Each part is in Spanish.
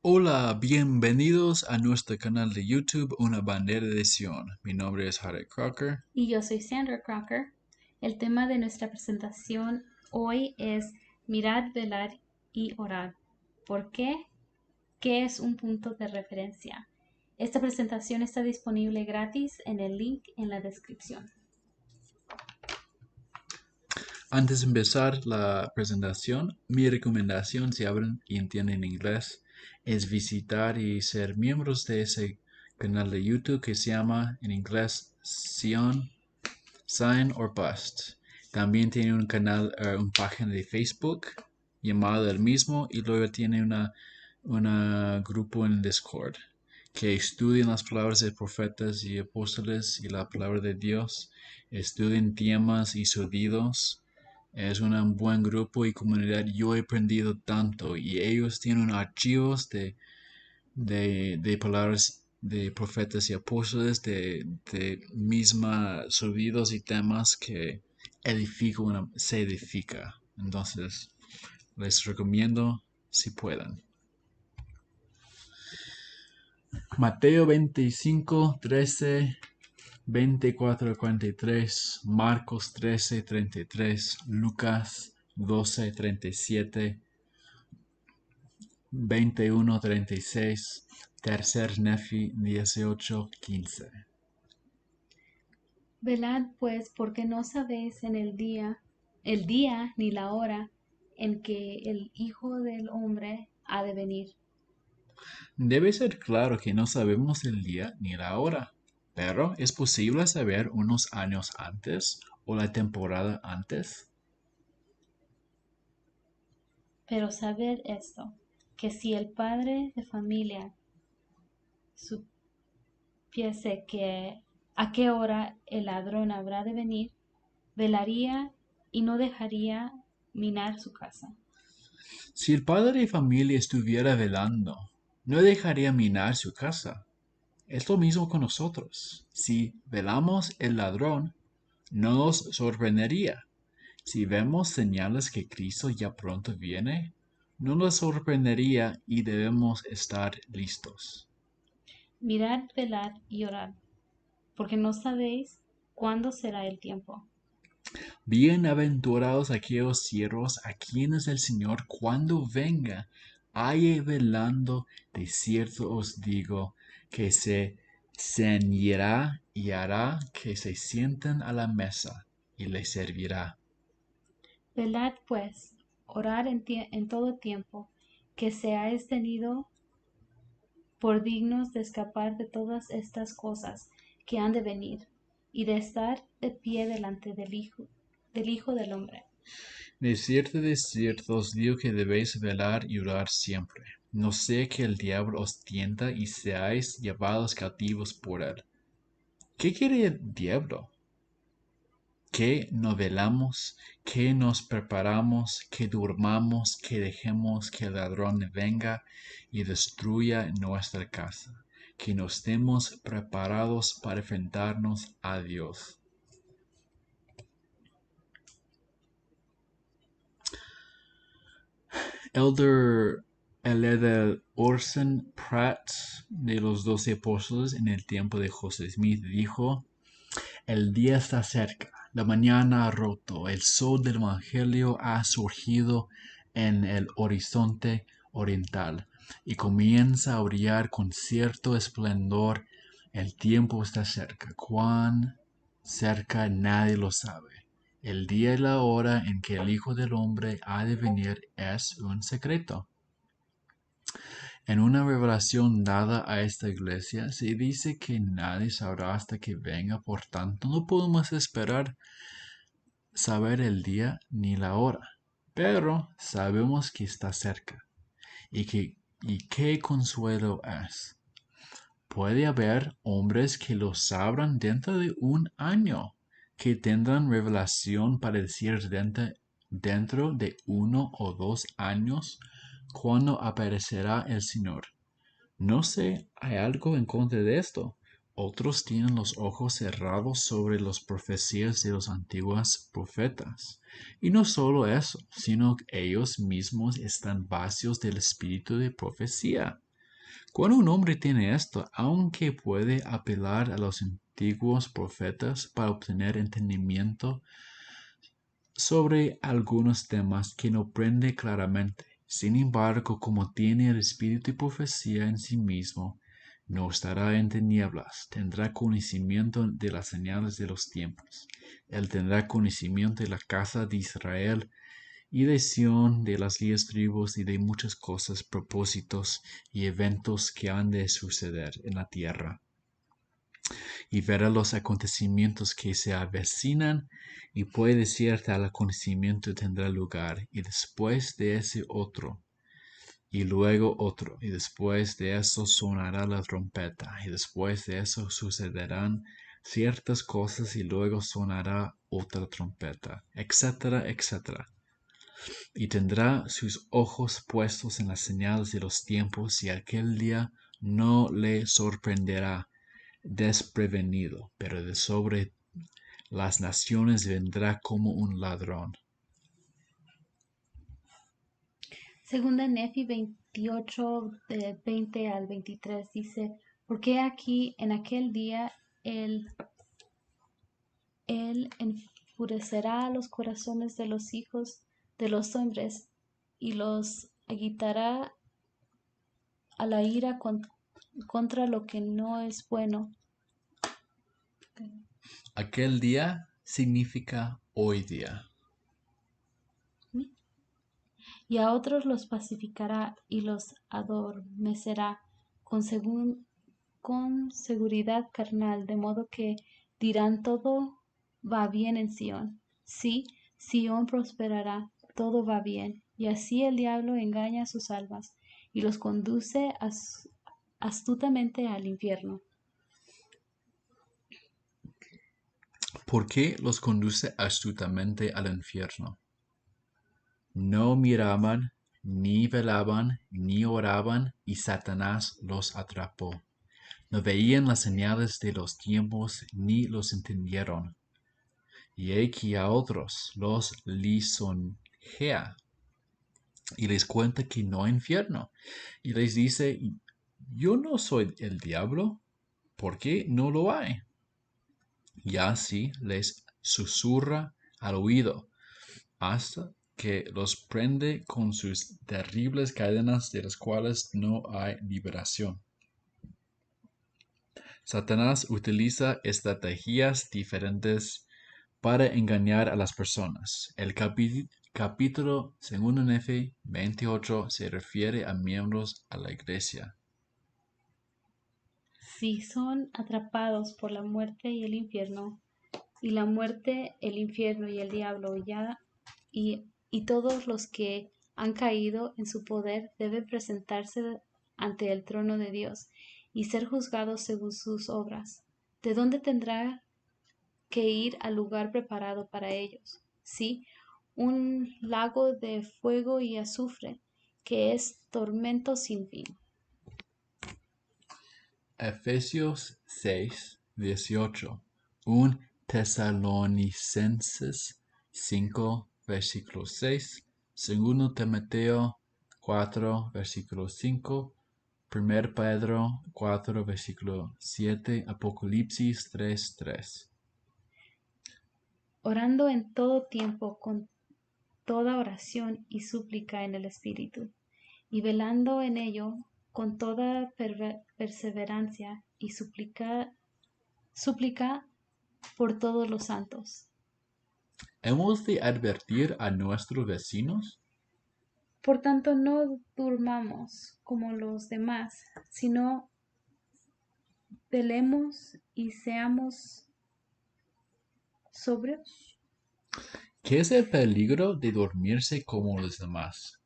Hola, bienvenidos a nuestro canal de YouTube Una Bandera de Sion. Mi nombre es Harry Crocker. Y yo soy Sandra Crocker. El tema de nuestra presentación hoy es mirar, velar y orar. ¿Por qué? ¿Qué es un punto de referencia? Esta presentación está disponible gratis en el link en la descripción. Antes de empezar la presentación, mi recomendación, si hablan y entienden inglés, es visitar y ser miembros de ese canal de YouTube que se llama en inglés Sion Sign or Bust. También tiene un canal, una página de Facebook llamado el mismo, y luego tiene una grupo en Discord que estudian las palabras de profetas y apóstoles y la palabra de Dios, estudian temas y sonidos. Es un buen grupo y comunidad. Yo he aprendido tanto y ellos tienen archivos de palabras de profetas y apóstoles, de misma sonidos y temas que se edifica. Entonces, les recomiendo si puedan. Mateo 25, 13, 24, 43, Marcos 13, 33, Lucas 12, 37, 21, 36, Tercer Nefi 18, 15. Velad pues, porque no sabéis el día ni la hora en que el Hijo del Hombre ha de venir. Debe ser claro que no sabemos el día ni la hora, pero es posible saber unos años antes o la temporada antes. Pero sabed esto, que si el padre de familia supiese a qué hora el ladrón habrá de venir, velaría y no dejaría minar su casa. Si el padre de familia estuviera velando, no dejaría minar su casa. Es lo mismo con nosotros. Si velamos, el ladrón no nos sorprendería. Si vemos señales que Cristo ya pronto viene, no nos sorprendería y debemos estar listos. Mirad, velad y orad, porque no sabéis cuándo será el tiempo. Bienaventurados aquellos siervos a quienes el Señor, cuando venga, halle velando. De cierto os digo que se ceñirá y hará que se sienten a la mesa y les servirá. Velad pues, orad en todo tiempo, que seáis tenido por dignos de escapar de todas estas cosas que han de venir, y de estar de pie delante del Hijo del Hombre. De cierto os digo que debéis velar y orar siempre. No sea que el diablo os tienta y seáis llevados cautivos por él. ¿Qué quiere el diablo? Que no velamos, que nos preparamos, que durmamos, que dejemos que el ladrón venga y destruya nuestra casa, que nos estemos preparados para enfrentarnos a Dios. Elder Orson Pratt, de los 12 apóstoles en el tiempo de José Smith, dijo: el día está cerca, la mañana ha roto, el sol del Evangelio ha surgido en el horizonte oriental y comienza a brillar con cierto esplendor. El tiempo está cerca. Cuán cerca nadie lo sabe. El día y la hora en que el Hijo del Hombre ha de venir es un secreto. En una revelación dada a esta iglesia se dice que nadie sabrá hasta que venga. Por tanto, no podemos esperar saber el día ni la hora, pero sabemos que está cerca. Y qué consuelo es. Puede haber hombres que lo sabrán dentro de un año, que tendrán revelación para decir dentro de 1 o 2 años cuando aparecerá el Señor. No sé, hay algo en contra de esto. Otros tienen los ojos cerrados sobre las profecías de los antiguos profetas. Y no solo eso, sino que ellos mismos están vacíos del espíritu de profecía. Cuando un hombre tiene esto, aunque puede apelar a los antiguos profetas para obtener entendimiento sobre algunos temas que no prende claramente, sin embargo, como tiene el espíritu y profecía en sí mismo, no estará en tinieblas, tendrá conocimiento de las señales de los tiempos. Él tendrá conocimiento de la casa de Israel y de Sión, de las 10 tribus y de muchas cosas, propósitos y eventos que han de suceder en la tierra. Y verá los acontecimientos que se avecinan, y puede decir tal acontecimiento tendrá lugar, y después de ese otro, y luego otro, y después de eso sonará la trompeta, y después de eso sucederán ciertas cosas, y luego sonará otra trompeta, etcétera, etcétera. Y tendrá sus ojos puestos en las señales de los tiempos, y aquel día no le sorprenderá desprevenido, pero de sobre las naciones vendrá como un ladrón. Segunda Nefi 28, de 20 al 23 dice, porque aquí en aquel día él enfurecerá los corazones de los hijos de los hombres y los agitará a la ira contra lo que no es bueno. Aquel día significa hoy día. Y a otros los pacificará y los adormecerá con seguridad carnal, de modo que dirán todo va bien en Sión. Sí, Sión prosperará, todo va bien. Y así el diablo engaña a sus almas y los conduce astutamente al infierno. ¿Por qué los conduce astutamente al infierno? No miraban, ni velaban, ni oraban, y Satanás los atrapó. No veían las señales de los tiempos, ni los entendieron. Y aquí a otros los lisonjea, y les cuenta que no hay infierno. Y les dice, yo no soy el diablo, ¿por qué no lo hay? Y así les susurra al oído, hasta que los prende con sus terribles cadenas de las cuales no hay liberación. Satanás utiliza estrategias diferentes para engañar a las personas. El capítulo 2 Nefi 28 se refiere a miembros a la iglesia. Si son atrapados por la muerte y el infierno, y la muerte, el infierno y el diablo y todos los que han caído en su poder deben presentarse ante el trono de Dios y ser juzgados según sus obras. ¿De dónde tendrá que ir al lugar preparado para ellos? Sí, un lago de fuego y azufre, que es tormento sin fin. Efesios 6:18. Un Tesalonicenses 5, versículo 6. Segundo Timoteo 4, versículo 5. 1 Pedro 4, versículo 7. Apocalipsis 3:3. Orando en todo tiempo con toda oración y súplica en el Espíritu, y velando en ello con toda perseverancia y súplica por todos los santos. ¿Hemos de advertir a nuestros vecinos? Por tanto, no durmamos como los demás, sino velemos y seamos sobrios. ¿Qué es el peligro de dormirse como los demás?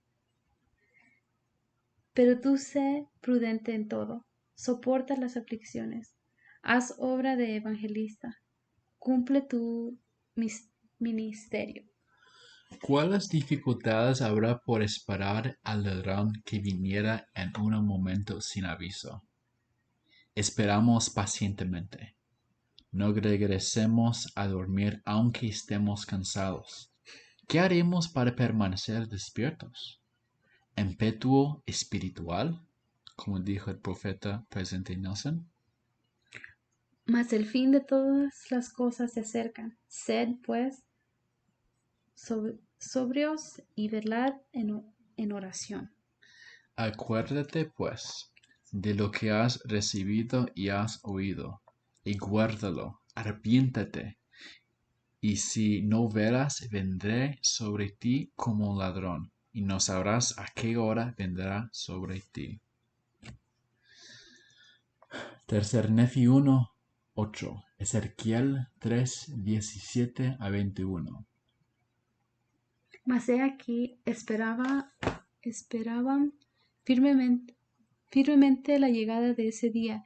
Pero tú sé prudente en todo, soporta las aflicciones, haz obra de evangelista, cumple tu ministerio. ¿Cuáles dificultades habrá por esperar al ladrón que viniera en un momento sin aviso? Esperamos pacientemente. No regresemos a dormir aunque estemos cansados. ¿Qué haremos para permanecer despiertos? ¿Impetuo espiritual? como dijo el profeta Presidente Nelson. Mas el fin de todas las cosas se acerca. Sed, pues, sobrios y velad en oración. Acuérdate, pues, de lo que has recibido y has oído, y guárdalo, arrepiéntate. Y si no veras, vendré sobre ti como un ladrón, y no sabrás a qué hora vendrá sobre ti. Tercer Nefi 1, 8. Ezequiel 3, 17 a 21. Mas he aquí, esperaban firmemente la llegada de ese día,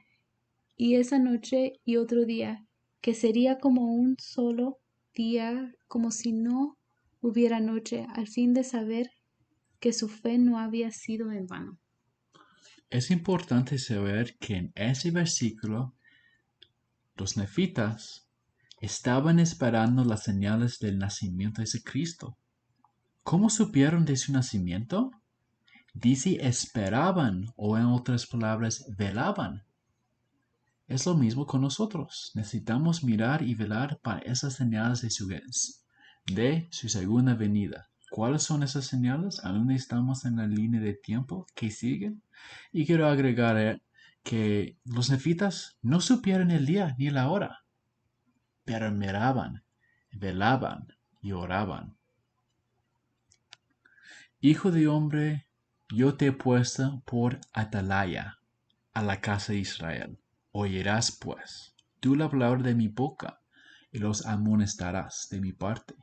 y esa noche y otro día, que sería como un solo día, como si no hubiera noche, al fin de saber que su fe no había sido en vano. Es importante saber que en ese versículo los nefitas estaban esperando las señales del nacimiento de Cristo. ¿Cómo supieron de su nacimiento? Dice esperaban, o en otras palabras, velaban. Es lo mismo con nosotros. Necesitamos mirar y velar para esas señales de su segunda venida. ¿Cuáles son esas señales? Aún estamos en la línea de tiempo que sigue. Y quiero agregar que los nefitas no supieron el día ni la hora, pero miraban, velaban y oraban. Hijo de hombre, yo te he puesto por atalaya a la casa de Israel. Oirás pues tú la palabra de mi boca y los amonestarás de mi parte.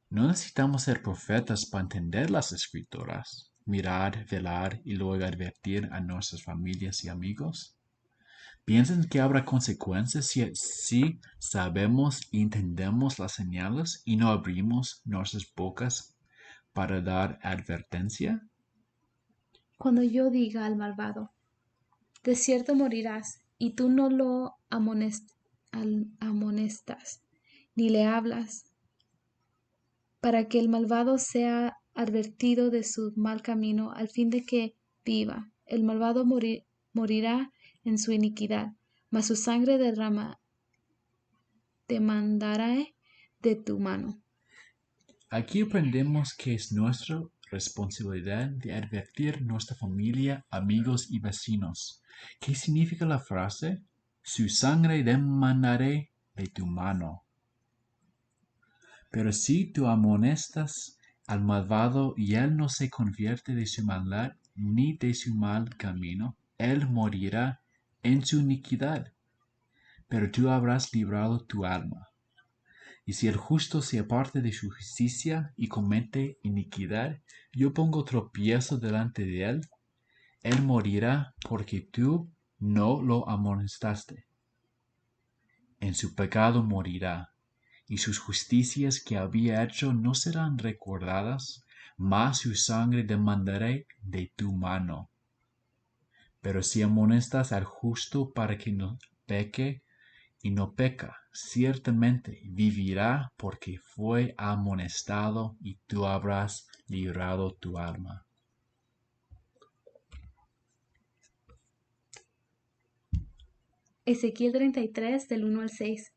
No necesitamos ser profetas para entender las escrituras, mirar, velar y luego advertir a nuestras familias y amigos. ¿Piensan que habrá consecuencias si sabemos y entendemos las señales y no abrimos nuestras bocas para dar advertencia? Cuando yo diga al malvado, de cierto morirás, y tú no lo amonestas, ni le hablas, para que el malvado sea advertido de su mal camino, al fin de que viva. El malvado morirá en su iniquidad, mas su sangre demandará de tu mano. Aquí aprendemos que es nuestra responsabilidad de advertir nuestra familia, amigos y vecinos. ¿Qué significa la frase? Su sangre demandaré de tu mano. Pero si tú amonestas al malvado y él no se convierte de su maldad ni de su mal camino, él morirá en su iniquidad, pero tú habrás librado tu alma. Y si el justo se aparte de su justicia y comete iniquidad, yo pongo tropiezo delante de él, él morirá porque tú no lo amonestaste. En su pecado morirá, y sus justicias que había hecho no serán recordadas, mas su sangre demandaré de tu mano. Pero si amonestas al justo para que no peque, y no peca, ciertamente vivirá porque fue amonestado y tú habrás librado tu alma. Ezequiel 33 del 1 al 6.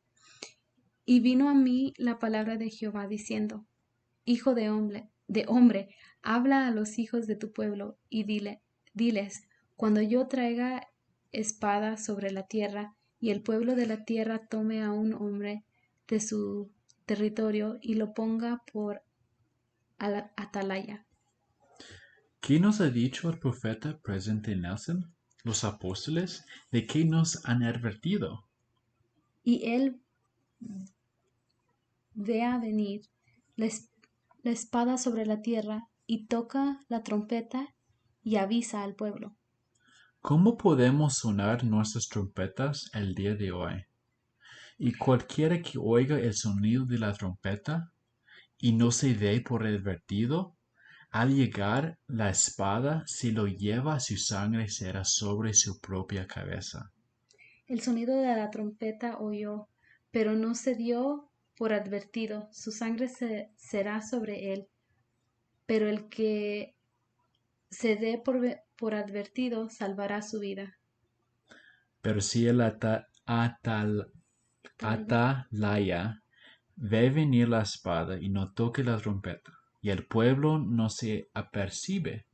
Y vino a mí la palabra de Jehová diciendo, Hijo de hombre, habla a los hijos de tu pueblo y diles, cuando yo traiga espada sobre la tierra y el pueblo de la tierra tome a un hombre de su territorio y lo ponga por atalaya. ¿Qué nos ha dicho el profeta Presidente Nelson? Los apóstoles, ¿de qué nos han advertido? Y él ve a venir la espada sobre la tierra y toca la trompeta y avisa al pueblo. ¿Cómo podemos sonar nuestras trompetas el día de hoy? Y cualquiera que oiga el sonido de la trompeta y no se dé por advertido, al llegar la espada, si lo lleva, su sangre será sobre su propia cabeza. El sonido de la trompeta oyó, pero no se dio por advertido, su sangre será sobre él. Pero el que se dé por advertido, salvará su vida. Pero si el atalaya ve venir la espada y no toque la trompeta, y el pueblo no se apercibe,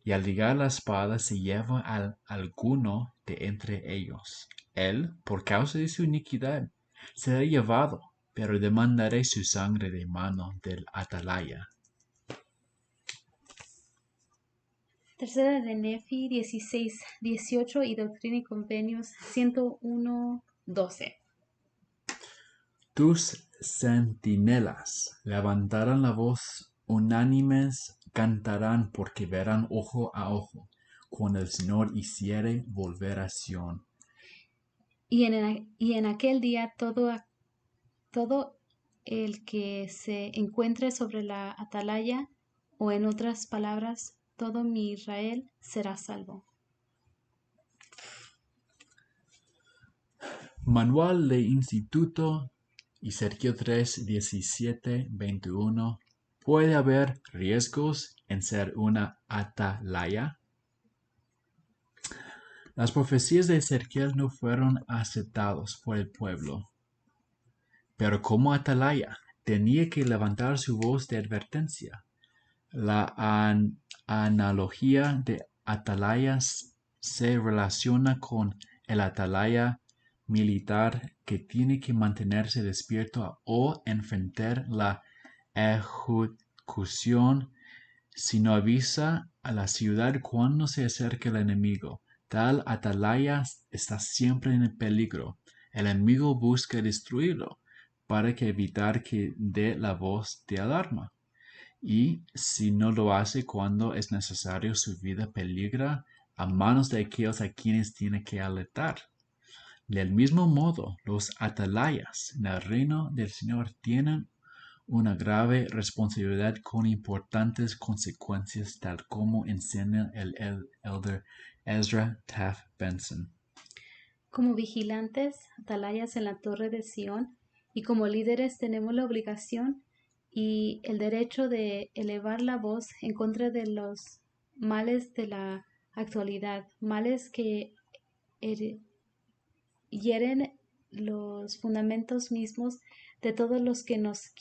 y al llegar la espada se lleva a alguno de entre ellos. Él, por causa de su iniquidad, será llevado, pero demandaré su sangre de mano del atalaya. Tercera de Nefi 16, 18 y Doctrina y Convenios 101, 12. Tus centinelas levantarán la voz, unánimes cantarán porque verán ojo a ojo, cuando el Señor hiciere volver a Sión. Y en aquel día todo el que se encuentre sobre la atalaya, o en otras palabras, todo mi Israel será salvo. Manual de Instituto Ezequiel 3, 17, 21. ¿Puede haber riesgos en ser una atalaya? Las profecías de Ezequiel no fueron aceptadas por el pueblo, pero como atalaya tenía que levantar su voz de advertencia. La analogía de atalayas se relaciona con el atalaya militar que tiene que mantenerse despierto o enfrentar la ejecución si no avisa a la ciudad cuando se acerca el enemigo. Tal atalaya está siempre en peligro. El enemigo busca destruirlo para evitar que dé la voz de alarma. Y si no lo hace cuando es necesario, su vida peligra a manos de aquellos a quienes tiene que alertar. Del mismo modo, los atalayas en el reino del Señor tienen una grave responsabilidad con importantes consecuencias, tal como enseña el elder Ezra Taft Benson. Como vigilantes, atalayas en la torre de Sión, y como líderes tenemos la obligación y el derecho de elevar la voz en contra de los males de la actualidad, males que hieren los fundamentos mismos de todos los que nos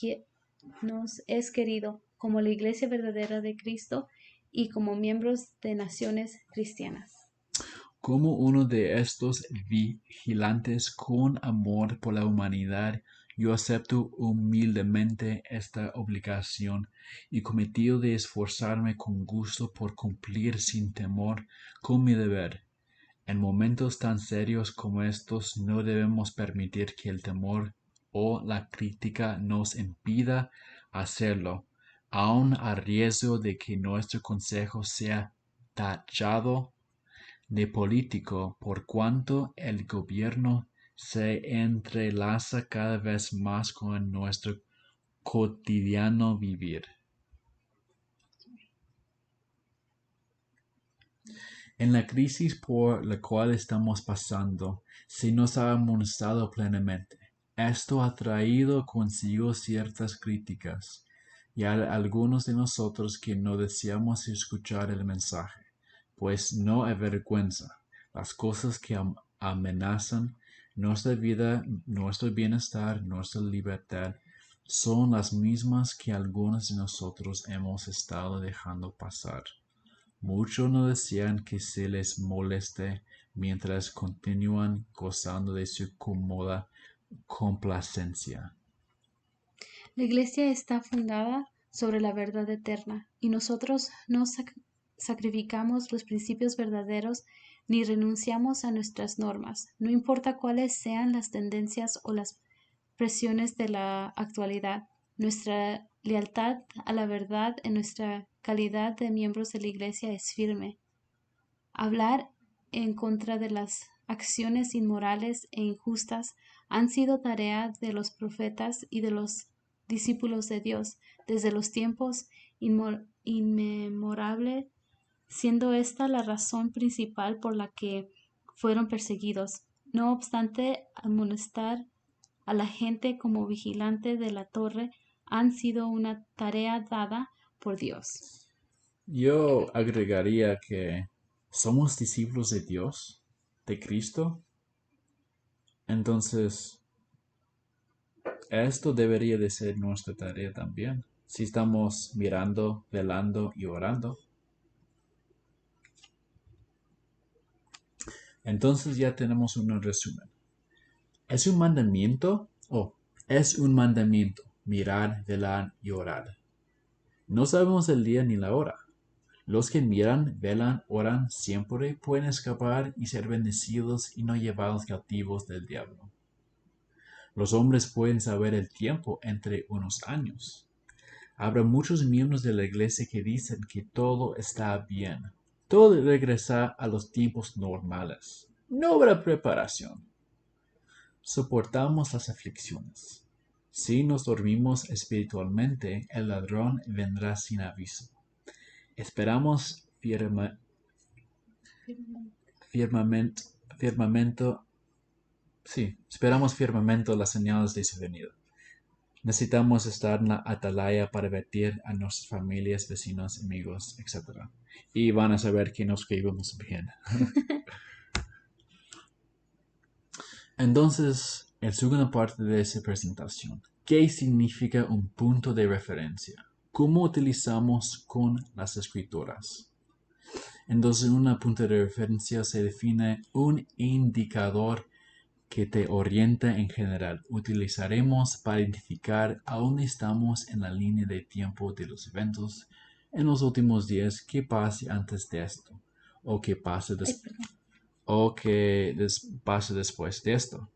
es querido como la iglesia verdadera de Cristo y como miembros de naciones cristianas. Como uno de estos vigilantes con amor por la humanidad, yo acepto humildemente esta obligación y cometido de esforzarme con gusto por cumplir sin temor con mi deber. En momentos tan serios como estos no debemos permitir que el temor o la crítica nos impida hacerlo, aun a riesgo de que nuestro consejo sea tachado de político, por cuanto el gobierno se entrelaza cada vez más con nuestro cotidiano vivir. En la crisis por la cual estamos pasando, se nos ha amonestado plenamente. Esto ha traído consigo ciertas críticas, y hay algunos de nosotros que no deseamos escuchar el mensaje, pues no avergüenza. Las cosas que amenazan nuestra vida, nuestro bienestar, nuestra libertad, son las mismas que algunos de nosotros hemos estado dejando pasar. Muchos no desean que se les moleste mientras continúan gozando de su cómoda complacencia. La iglesia está fundada sobre la verdad eterna y nosotros no sacrificamos los principios verdaderos ni renunciamos a nuestras normas, no importa cuáles sean las tendencias o las presiones de la actualidad. Nuestra lealtad a la verdad en nuestra calidad de miembros de la iglesia es firme. Hablar en contra de las acciones inmorales e injustas han sido tarea de los profetas y de los discípulos de Dios desde los tiempos inmemorables, siendo esta la razón principal por la que fueron perseguidos. No obstante, amonestar a la gente como vigilante de la torre han sido una tarea dada por Dios. Yo agregaría que ¿Somos discípulos de Dios, de Cristo? Entonces, esto debería de ser nuestra tarea también. Si estamos mirando, velando y orando. Entonces ya tenemos un resumen. ¿Es un mandamiento? Es un mandamiento mirar, velar y orar. No sabemos el día ni la hora. Los que miran, velan, oran siempre pueden escapar y ser bendecidos y no llevados cautivos del diablo. Los hombres pueden saber el tiempo entre unos años. Habrá muchos miembros de la iglesia que dicen que todo está bien. Todo regresa a los tiempos normales. No habrá preparación. Soportamos las aflicciones. Si nos dormimos espiritualmente, el ladrón vendrá sin aviso. Esperamos esperamos firmemente las señales de su venida. Necesitamos estar en la atalaya para advertir a nuestras familias, vecinos, amigos, etc. Y van a saber que nos escribimos bien. Entonces, en segunda parte de esa presentación, ¿qué significa un punto de referencia? ¿Cómo utilizamos con las escrituras? Entonces, un punto de referencia se define un indicador que te orienta en general. Utilizaremos para identificar a dónde estamos en la línea de tiempo de los eventos en los últimos días, qué pase antes de esto, o qué pase pase después de esto.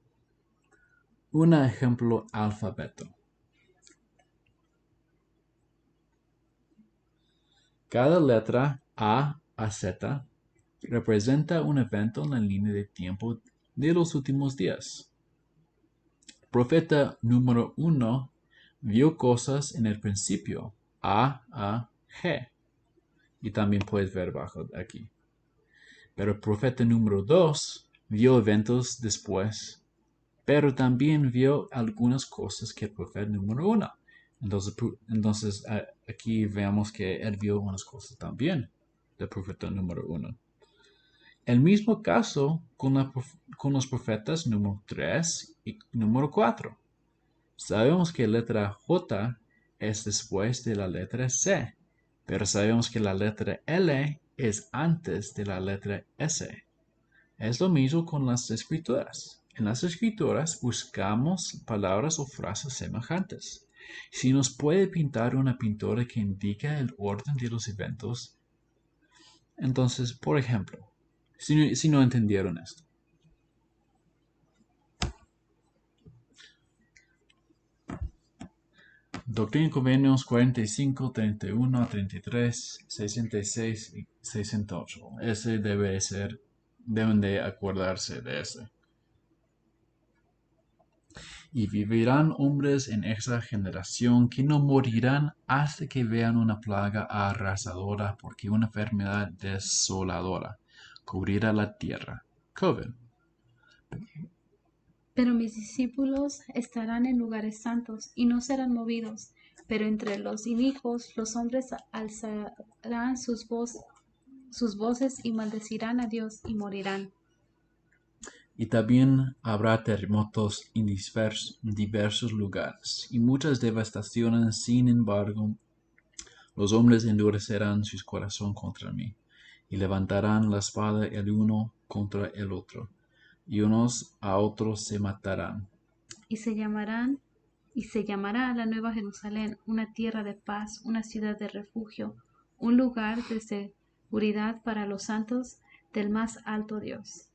Un ejemplo alfabeto. Cada letra A a Z representa un evento en la línea de tiempo de los últimos días. Profeta número 1 vio cosas en el principio, A, G. Y también puedes ver abajo aquí. Pero el profeta número 2 vio eventos después, pero también vio algunas cosas que el profeta número 1. Entonces aquí vemos que él vio unas cosas también del profeta número 1. El mismo caso con los profetas número 3 y número 4. Sabemos que la letra J es después de la letra C, pero sabemos que la letra L es antes de la letra S. Es lo mismo con las escrituras. En las escrituras buscamos palabras o frases semejantes. Si nos puede pintar una pintura que indica el orden de los eventos, entonces, por ejemplo, si no entendieron esto. Doctrina y Convenios 45, 31, 33, 66 y 68. Ese deben de acordarse de ese. Y vivirán hombres en esa generación que no morirán hasta que vean una plaga arrasadora, porque una enfermedad desoladora cubrirá la tierra. COVID. Pero mis discípulos estarán en lugares santos y no serán movidos. Pero entre los inicuos los hombres alzarán sus voces y maldecirán a Dios y morirán. Y también habrá terremotos en diversos lugares y muchas devastaciones. Sin embargo, los hombres endurecerán su corazón contra mí y levantarán la espada el uno contra el otro, y unos a otros se matarán. Y se llamará la Nueva Jerusalén, una tierra de paz, una ciudad de refugio, un lugar de seguridad para los santos del más alto Dios.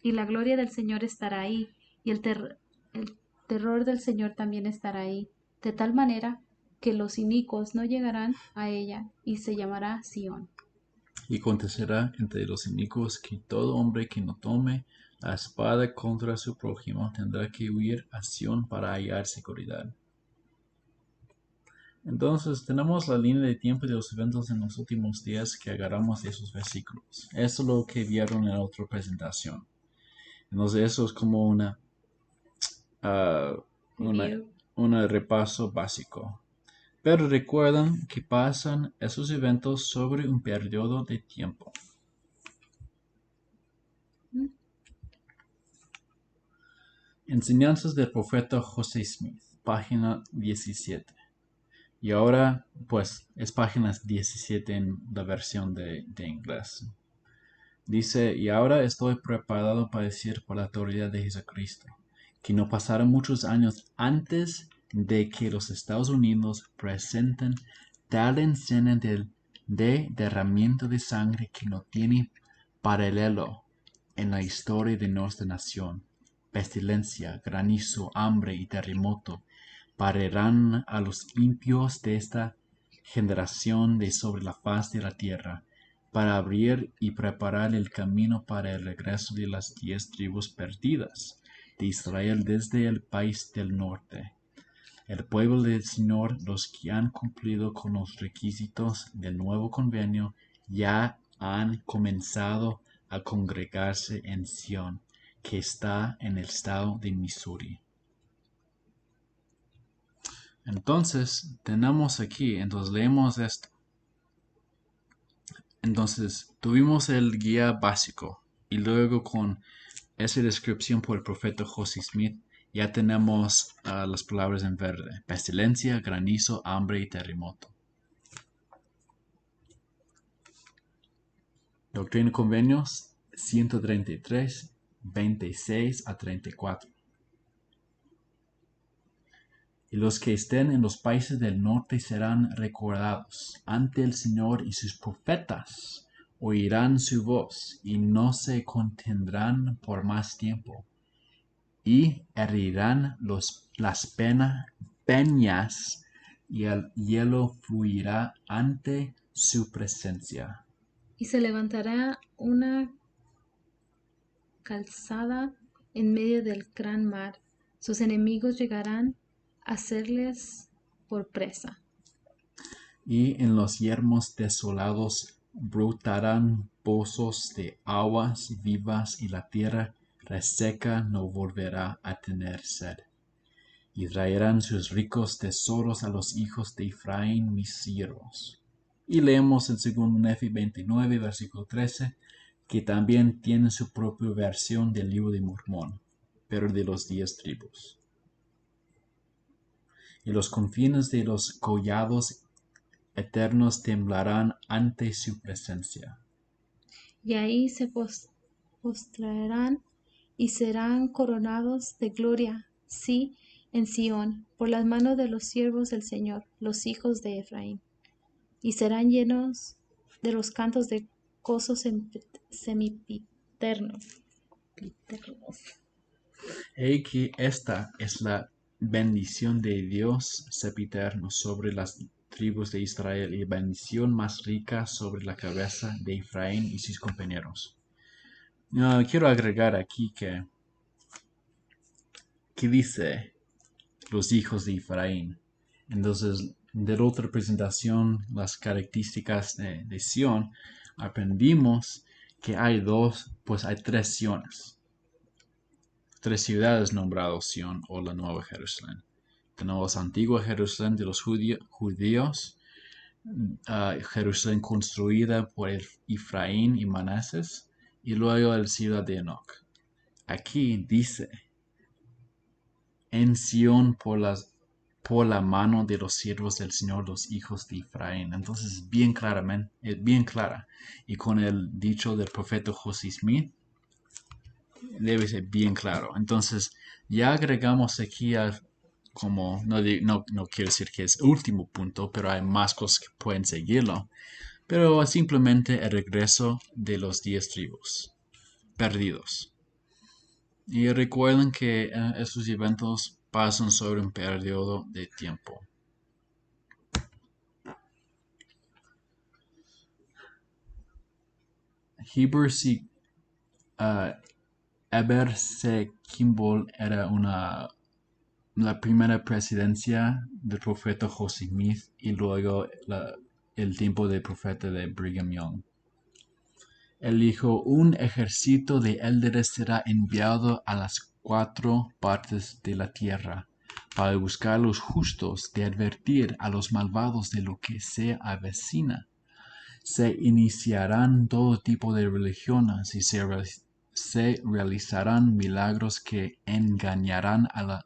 Y la gloria del Señor estará ahí, y el terror del Señor también estará ahí, de tal manera que los inicuos no llegarán a ella, y se llamará Sión. Y acontecerá entre los inicuos que todo hombre que no tome la espada contra su prójimo tendrá que huir a Sión para hallar seguridad. Entonces tenemos la línea de tiempo de los eventos en los últimos días que agarramos de esos versículos. Eso es lo que vieron en la otra presentación. Entonces eso es como un repaso básico. Pero recuerden que pasan esos eventos sobre un periodo de tiempo. Enseñanzas del profeta José Smith, página 17. Y ahora, pues, es página 17 en la versión de inglés. Dice, y ahora estoy preparado para decir por la autoridad de Jesucristo, que no pasarán muchos años antes de que los Estados Unidos presenten tal escena de derramamiento de sangre que no tiene paralelo en la historia de nuestra nación. Pestilencia, granizo, hambre y terremoto barrerán a los impíos de esta generación de sobre la faz de la tierra, para abrir y preparar el camino para el regreso de las 10 tribus perdidas de Israel desde el país del norte. El pueblo del Señor, los que han cumplido con los requisitos del nuevo convenio, ya han comenzado a congregarse en Sion, que está en el estado de Missouri. Entonces, tenemos aquí, entonces leemos esto. Entonces, tuvimos el guía básico y luego con esa descripción por el profeta José Smith, ya tenemos las palabras en verde: pestilencia, granizo, hambre y terremoto. Doctrina y Convenios 133, 26 a 34. Y los que estén en los países del norte serán recordados ante el Señor, y sus profetas oirán su voz y no se contendrán por más tiempo, y herirán las peñas, y el hielo fluirá ante su presencia. Y se levantará una calzada en medio del gran mar. Sus enemigos llegarán a serles por presa. Y en los yermos desolados brotarán pozos de aguas vivas, y la tierra reseca no volverá a tener sed. Y traerán sus ricos tesoros a los hijos de Efraín, mis siervos. Y leemos en 2 Nefi 29, versículo 13, que también tiene su propia versión del libro de Mormón, pero de los 10 tribus. Y los confines de los collados eternos temblarán ante su presencia. Y ahí se postrarán y serán coronados de gloria, sí, en Sión, por las manos de los siervos del Señor, los hijos de Efraín. Y serán llenos de los cantos de gozo sempiternos. He que esta es la bendición de Dios sempiterno sobre las tribus de Israel, y bendición más rica sobre la cabeza de Efraín y sus compañeros. Quiero agregar aquí que dice los hijos de Efraín. Entonces, de la otra presentación, las características de Sión, aprendimos que hay tres Siones. 3 ciudades nombradas Sión o la Nueva Jerusalén. Tenemos antigua Jerusalén de los judíos, Jerusalén construida por Efraín y Manases, y luego la ciudad de Enoch. Aquí dice, en Sión por la mano de los siervos del Señor, los hijos de Efraín. Entonces, bien clara. Y con el dicho del profeta José Smith, debe ser bien claro. Entonces, ya agregamos aquí como, no quiero decir que es el último punto, pero hay más cosas que pueden seguirlo. Pero simplemente el regreso de los 10 tribus perdidos. Y recuerden que estos eventos pasan sobre un periodo de tiempo. Heber C. Kimball era la primera presidencia del profeta José Smith, y luego el tiempo del profeta de Brigham Young. Él dijo: un ejército de élderes será enviado a las 4 partes de la tierra para buscar a los justos, de advertir a los malvados de lo que se avecina. Se iniciarán todo tipo de religiones y se se realizarán milagros que engañarán a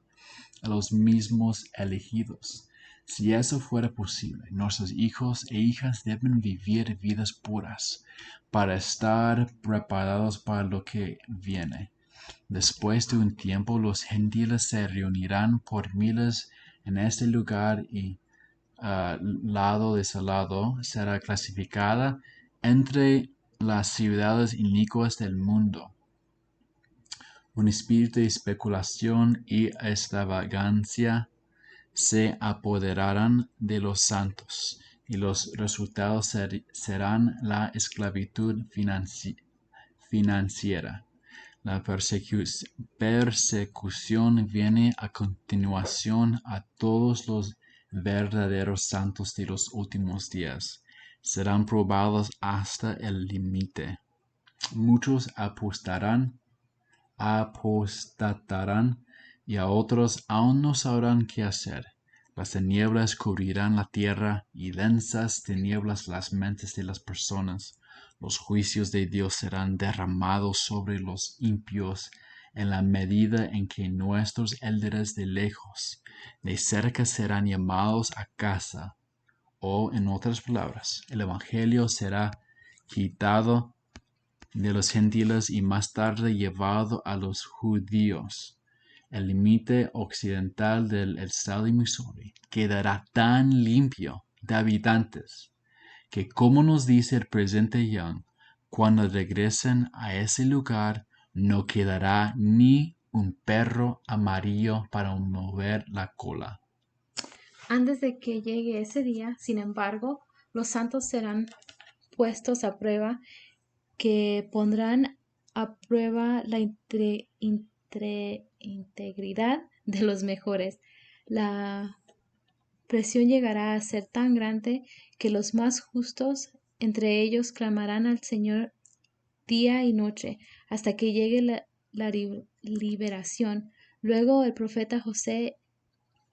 los mismos elegidos. Si eso fuera posible, nuestros hijos e hijas deben vivir vidas puras para estar preparados para lo que viene. Después de un tiempo, los gentiles se reunirán por miles en este lugar y lado desolado será clasificada entre las ciudades inicuas del mundo. Un espíritu de especulación y extravagancia se apoderarán de los santos, y los resultados serán la esclavitud financiera. La persecución viene a continuación a todos los verdaderos santos de los últimos días. Serán probados hasta el límite. Muchos apostatarán y a otros aún no sabrán qué hacer. Las tinieblas cubrirán la tierra y densas tinieblas las mentes de las personas. Los juicios de Dios serán derramados sobre los impíos en la medida en que nuestros líderes de lejos, de cerca serán llamados a casa. O, en otras palabras, el Evangelio será quitado de los gentiles y más tarde llevado a los judíos. El límite occidental del estado de Missouri quedará tan limpio de habitantes que, como nos dice el presidente Young, cuando regresen a ese lugar no quedará ni un perro amarillo para mover la cola. Antes de que llegue ese día, sin embargo, los santos serán puestos a prueba, que pondrán a prueba la integridad de los mejores. La presión llegará a ser tan grande que los más justos entre ellos clamarán al Señor día y noche hasta que llegue la liberación. Luego el profeta José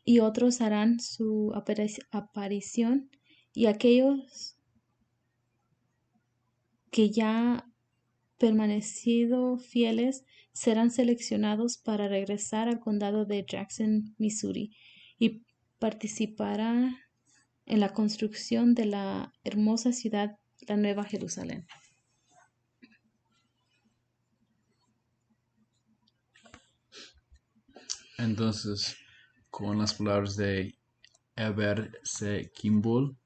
y otros harán su aparición, y aquellos que ya permanecido fieles serán seleccionados para regresar al condado de Jackson, Missouri, y participarán en la construcción de la hermosa ciudad, la Nueva Jerusalén. Entonces, con las palabras de Heber C. Kimball,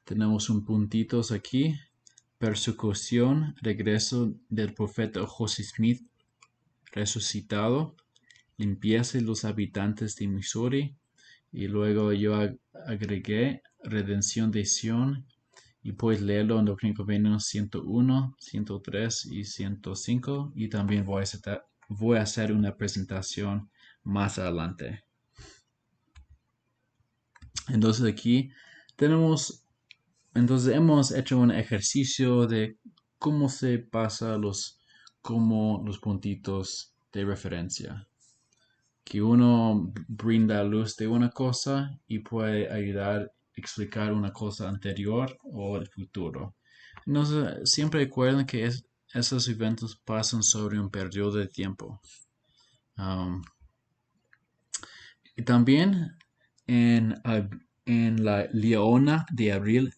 tenemos un puntitos aquí. Persecución, regreso del profeta José Smith resucitado, limpieza de los habitantes de Missouri, y luego yo agregué redención de Sion, y puedes leerlo en Doctrina y Convenios 101, 103 y 105, y también voy a hacer una presentación más adelante. Entonces aquí hemos hecho un ejercicio de cómo se pasa los puntitos de referencia. Que uno brinda luz de una cosa y puede ayudar a explicar una cosa anterior o el futuro. Entonces, siempre recuerden que esos eventos pasan sobre un periodo de tiempo. Y también en la Leona de abril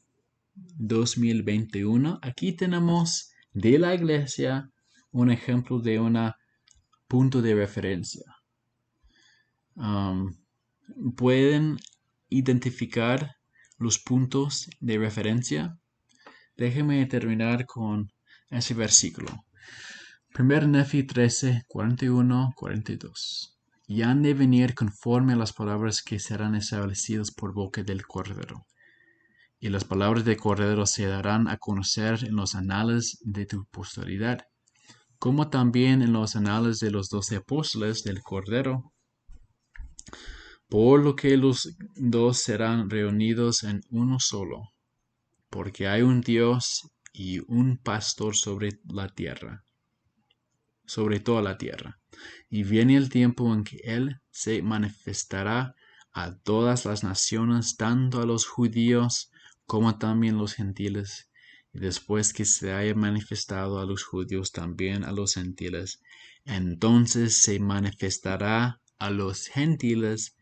2021, aquí tenemos de la iglesia un ejemplo de un punto de referencia. ¿Pueden identificar los puntos de referencia? Déjenme terminar con ese versículo. 1 Nefi 13, 41, 42. Y han de venir conforme a las palabras que serán establecidas por boca del Cordero. Y las palabras del Cordero se darán a conocer en los anales de tu posteridad, como también en los anales de los 12 apóstoles del Cordero. Por lo que los dos serán reunidos en uno solo, porque hay un Dios y un pastor sobre la tierra, sobre toda la tierra. Y viene el tiempo en que Él se manifestará a todas las naciones, tanto a los judíos como también a los gentiles, y después que se haya manifestado a los judíos, también a los gentiles, entonces se manifestará a los gentiles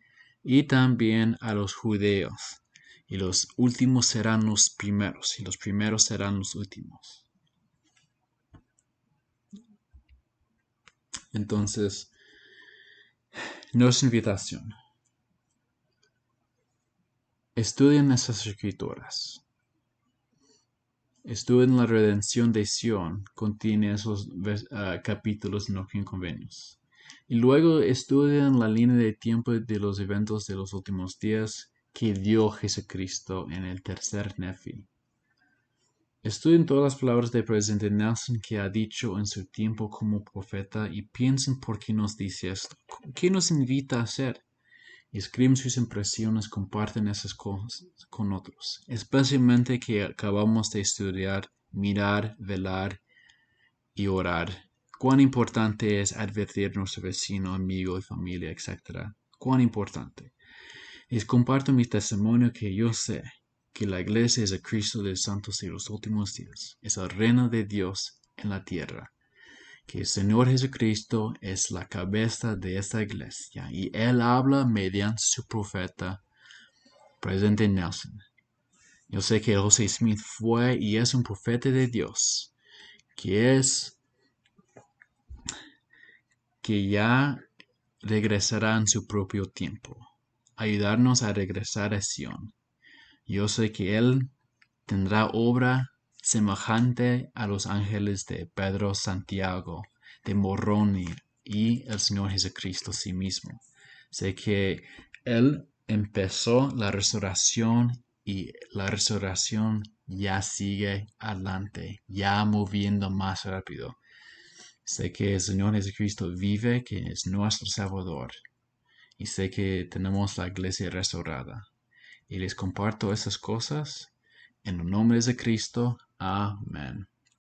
y también a los judíos. Y los últimos serán los primeros, y los primeros serán los últimos. Entonces, nuestra invitación. Estudien esas escrituras. Estudien la redención de Sion. Contiene esos capítulos en los convenios. Y luego estudien la línea de tiempo de los eventos de los últimos días que dio Jesucristo en el tercer Nefi. Estudien todas las palabras del presidente Nelson que ha dicho en su tiempo como profeta y piensen por qué nos dice esto. ¿Qué nos invita a hacer? Escriben sus impresiones, comparten esas cosas con otros, especialmente que acabamos de estudiar, mirar, velar y orar. Cuán importante es advertir a nuestro vecino, amigo y familia, etc. Cuán importante. Les comparto mi testimonio que yo sé que la iglesia es el Cristo de los santos de los últimos días, es el reino de Dios en la tierra, que el Señor Jesucristo es la cabeza de esta iglesia y Él habla mediante su profeta, presidente Nelson. Yo sé que José Smith fue y es un profeta de Dios, que ya regresará en su propio tiempo, ayudarnos a regresar a Sion. Yo sé que Él tendrá obra semejante a los ángeles de Pedro, Santiago, de Moroni y el Señor Jesucristo sí mismo. Sé que Él empezó la restauración y la restauración ya sigue adelante, ya moviendo más rápido. Sé que el Señor Jesucristo vive, que es nuestro Salvador, y sé que tenemos la iglesia restaurada. Y les comparto esas cosas en el nombre de Cristo. Amén.